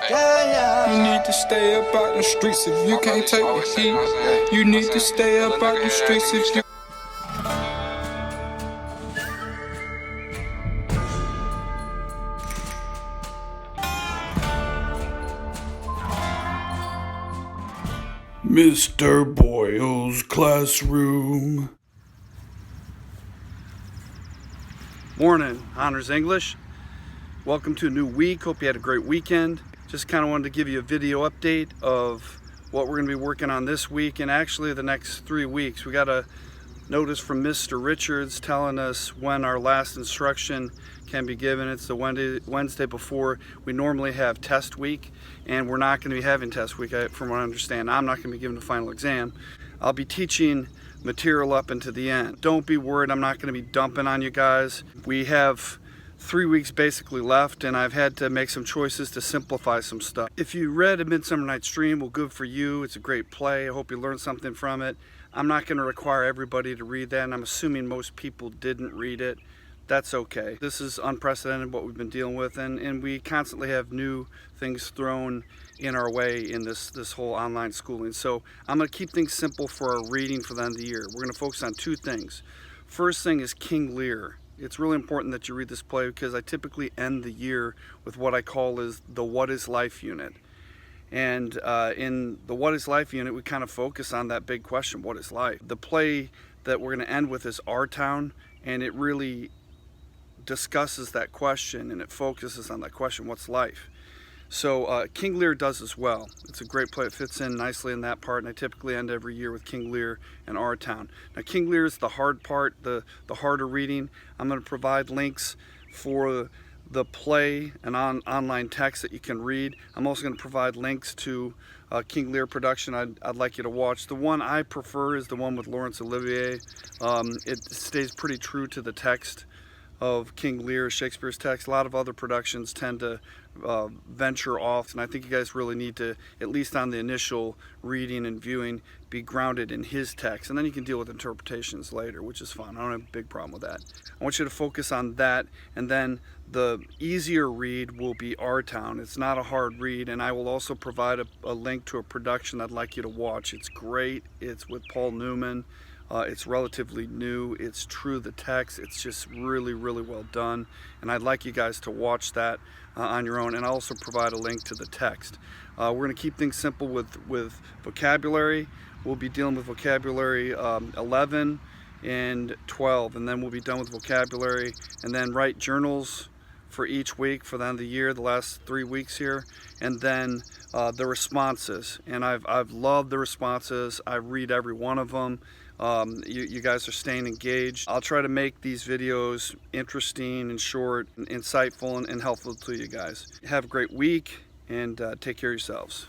You need to stay up out the streets if you can't take the heat. You need to stay up out the streets if you. Mr. Boyle's classroom. Morning, Honors English. Welcome to a new week. Hope you had a great weekend. Just kind of wanted to give you a video update of what we're going to be working on this week and actually the next 3 weeks. We got a notice from Mr. Richards telling us when our last instruction can be given. It's the Wednesday before we normally have test week, and we're not going to be having test week. From what I understand, I'm not going to be giving the final exam. I'll be teaching material up into the end. Don't be worried, I'm not going to be dumping on you guys. We have 3 weeks basically left, and I've had to make some choices to simplify some stuff. If you read A Midsummer Night's Dream, well, good for you. It's a great play. I hope you learned something from it. I'm not going to require everybody to read that, and I'm assuming most people didn't read it. That's okay. This is unprecedented what we've been dealing with, and we constantly have new things thrown in our way in this whole online schooling. So I'm going to keep things simple for our reading for the end of the year. We're going to focus on 2 things. First thing is King Lear. It's really important that you read this play because I typically end the year with what I call is the What is Life unit. And in the What is Life unit, we kind of focus on that big question, what is life? The play that we're going to end with is Our Town, and it really discusses that question and it focuses on that question, what's life? So King Lear does as well. It's a great play. It fits in nicely in that part, and I typically end every year with King Lear and Our Town. Now, King Lear is the hard part, the harder reading. I'm going to provide links for the play and online text that you can read. I'm also going to provide links to King Lear production I'd like you to watch. The one I prefer is the one with Laurence Olivier. It stays pretty true to the text of King Lear, Shakespeare's text. A lot of other productions tend to venture off, and I think you guys really need to, at least on the initial reading and viewing, be grounded in his text, and then you can deal with interpretations later, which is fine. I don't have a big problem with that. I want you to focus on that, and then the easier read will be Our Town. It's not a hard read, and I will also provide a link to a production I'd like you to watch. It's great. It's with Paul Newman. It's relatively new. It's true to the text. It's just really, really well done. And I'd like you guys to watch that on your own. And I'll also provide a link to the text. We're going to keep things simple with vocabulary. We'll be dealing with vocabulary 11 and 12. And then we'll be done with vocabulary. And then write journals for each week for the end of the year, the last 3 weeks here. And then the responses. And I've loved the responses. I read every one of them. You guys are staying engaged. I'll try to make these videos interesting and short and insightful and helpful to you guys. Have a great week, and take care of yourselves.